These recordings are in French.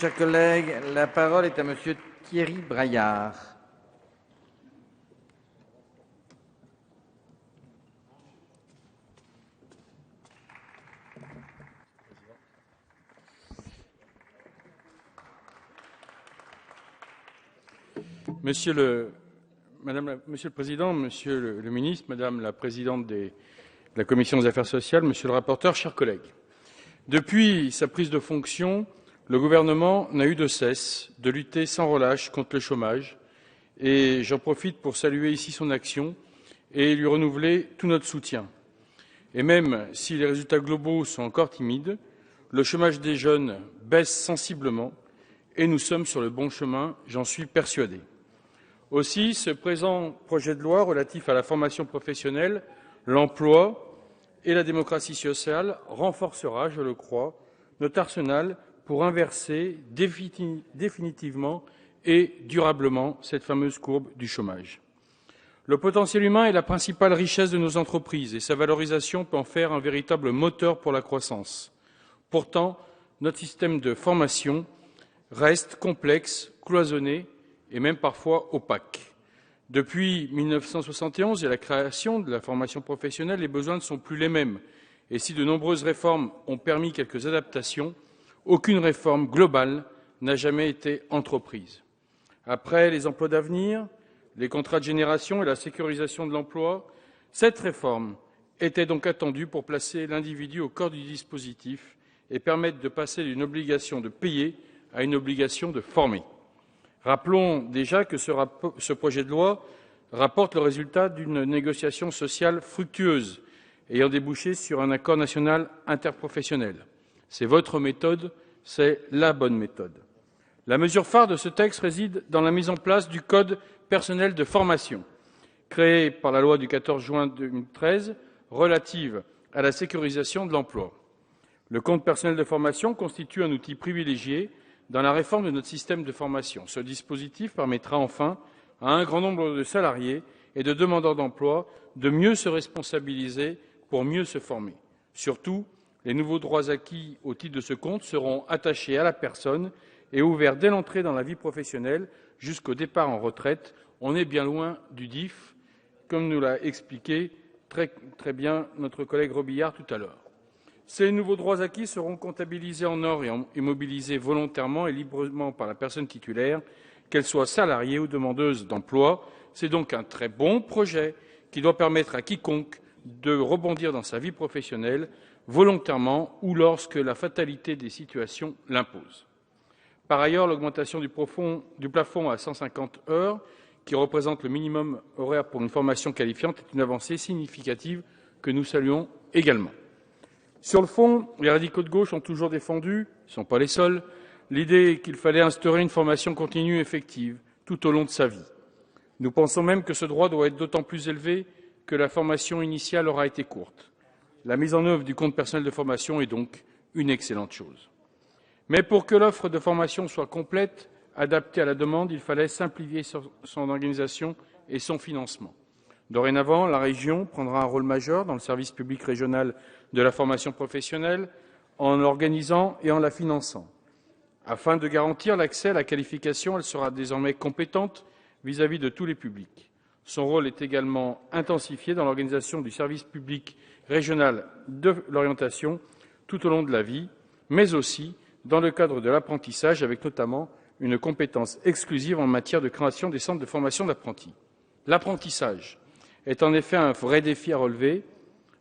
Chers collègues, la parole est à Monsieur Thierry Braillard. Monsieur le Président, Monsieur le Ministre, Madame la Présidente de la Commission des Affaires sociales, Monsieur le rapporteur, chers collègues. Depuis sa prise de fonction, le gouvernement n'a eu de cesse de lutter sans relâche contre le chômage et j'en profite pour saluer ici son action et lui renouveler tout notre soutien. Et même si les résultats globaux sont encore timides, le chômage des jeunes baisse sensiblement et nous sommes sur le bon chemin, j'en suis persuadé. Aussi, ce présent projet de loi relatif à la formation professionnelle, l'emploi et la démocratie sociale renforcera, je le crois, notre arsenal pour inverser définitivement et durablement cette fameuse courbe du chômage. Le potentiel humain est la principale richesse de nos entreprises et sa valorisation peut en faire un véritable moteur pour la croissance. Pourtant, notre système de formation reste complexe, cloisonné et même parfois opaque. Depuis 1971 et la création de la formation professionnelle, les besoins ne sont plus les mêmes. Et si de nombreuses réformes ont permis quelques adaptations, aucune réforme globale n'a jamais été entreprise. Après les emplois d'avenir, les contrats de génération et la sécurisation de l'emploi, cette réforme était donc attendue pour placer l'individu au cœur du dispositif et permettre de passer d'une obligation de payer à une obligation de former. Rappelons déjà que ce projet de loi rapporte le résultat d'une négociation sociale fructueuse ayant débouché sur un accord national interprofessionnel. C'est votre méthode, c'est la bonne méthode. La mesure phare de ce texte réside dans la mise en place du Code personnel de formation, créé par la loi du 14 juin 2013 relative à la sécurisation de l'emploi. Le compte personnel de formation constitue un outil privilégié dans la réforme de notre système de formation. Ce dispositif permettra enfin à un grand nombre de salariés et de demandeurs d'emploi de mieux se responsabiliser pour mieux se former. Surtout, les nouveaux droits acquis au titre de ce compte seront attachés à la personne et ouverts dès l'entrée dans la vie professionnelle jusqu'au départ en retraite. On est bien loin du DIF, comme nous l'a expliqué très bien notre collègue Robillard tout à l'heure. Ces nouveaux droits acquis seront comptabilisés en or et mobilisés volontairement et librement par la personne titulaire, qu'elle soit salariée ou demandeuse d'emploi. C'est donc un très bon projet qui doit permettre à quiconque de rebondir dans sa vie professionnelle volontairement ou lorsque la fatalité des situations l'impose. Par ailleurs, l'augmentation du plafond à 150 heures, qui représente le minimum horaire pour une formation qualifiante, est une avancée significative que nous saluons également. Sur le fond, les radicaux de gauche ont toujours défendu, ils ne sont pas les seuls, l'idée qu'il fallait instaurer une formation continue effective tout au long de sa vie. Nous pensons même que ce droit doit être d'autant plus élevé que la formation initiale aura été courte. La mise en œuvre du compte personnel de formation est donc une excellente chose. Mais pour que l'offre de formation soit complète, adaptée à la demande, il fallait simplifier son organisation et son financement. Dorénavant, la région prendra un rôle majeur dans le service public régional de la formation professionnelle en l'organisant et en la finançant. Afin de garantir l'accès à la qualification, elle sera désormais compétente vis-à-vis de tous les publics. Son rôle est également intensifié dans l'organisation du service public régional de l'orientation tout au long de la vie, mais aussi dans le cadre de l'apprentissage, avec notamment une compétence exclusive en matière de création des centres de formation d'apprentis. L'apprentissage est en effet un vrai défi à relever,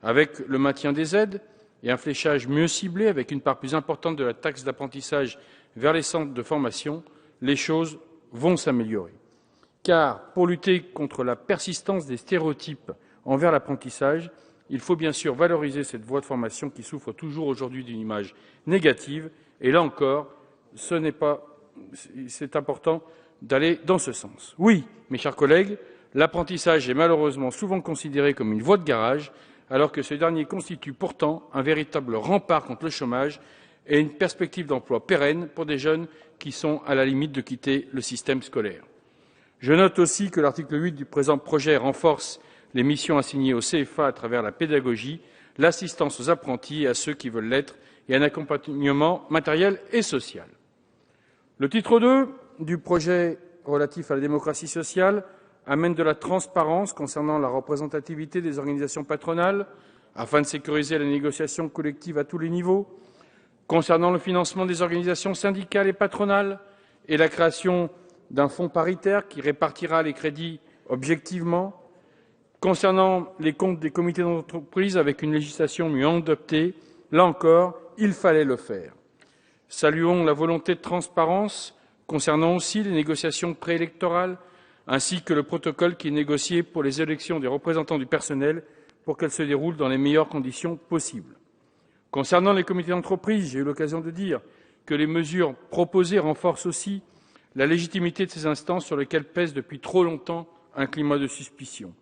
avec le maintien des aides et un fléchage mieux ciblé, avec une part plus importante de la taxe d'apprentissage vers les centres de formation, les choses vont s'améliorer. Car pour lutter contre la persistance des stéréotypes envers l'apprentissage, il faut bien sûr valoriser cette voie de formation qui souffre toujours aujourd'hui d'une image négative. Et là encore, c'est important d'aller dans ce sens. Oui, mes chers collègues, l'apprentissage est malheureusement souvent considéré comme une voie de garage, alors que ce dernier constitue pourtant un véritable rempart contre le chômage et une perspective d'emploi pérenne pour des jeunes qui sont à la limite de quitter le système scolaire. Je note aussi que l'article 8 du présent projet renforce les missions assignées au CFA à travers la pédagogie, l'assistance aux apprentis et à ceux qui veulent l'être, et un accompagnement matériel et social. Le titre 2 du projet relatif à la démocratie sociale amène de la transparence concernant la représentativité des organisations patronales afin de sécuriser la négociation collective à tous les niveaux, concernant le financement des organisations syndicales et patronales et la création d'un fonds paritaire qui répartira les crédits objectivement, concernant les comptes des comités d'entreprise avec une législation mieux adaptée. Là encore, il fallait le faire. Saluons la volonté de transparence concernant aussi les négociations préélectorales ainsi que le protocole qui est négocié pour les élections des représentants du personnel pour qu'elles se déroulent dans les meilleures conditions possibles. Concernant les comités d'entreprise, j'ai eu l'occasion de dire que les mesures proposées renforcent aussi la légitimité de ces instances sur lesquelles pèse depuis trop longtemps un climat de suspicion.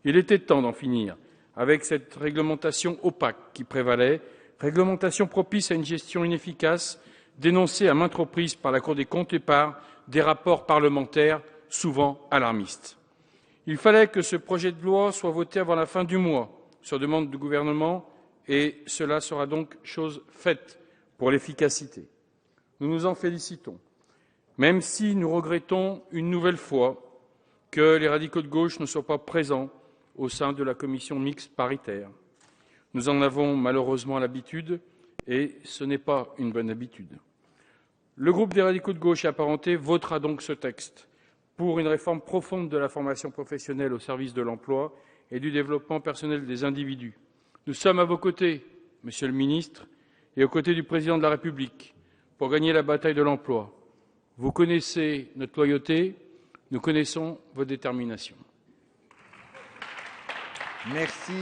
Il était temps d'en finir avec cette réglementation opaque qui prévalait, réglementation propice à une gestion inefficace, dénoncée à maintes reprises par la Cour des comptes et par des rapports parlementaires souvent alarmistes. Il fallait que ce projet de loi soit voté avant la fin du mois, sur demande du gouvernement, et cela sera donc chose faite pour l'efficacité. Nous nous en félicitons, même si nous regrettons une nouvelle fois que les radicaux de gauche ne soient pas présents au sein de la commission mixte paritaire. Nous en avons malheureusement l'habitude, et ce n'est pas une bonne habitude. Le groupe des radicaux de gauche et apparentés votera donc ce texte pour une réforme profonde de la formation professionnelle au service de l'emploi et du développement personnel des individus. Nous sommes à vos côtés, Monsieur le ministre, et aux côtés du Président de la République, pour gagner la bataille de l'emploi. Vous connaissez notre loyauté, nous connaissons votre détermination. Merci.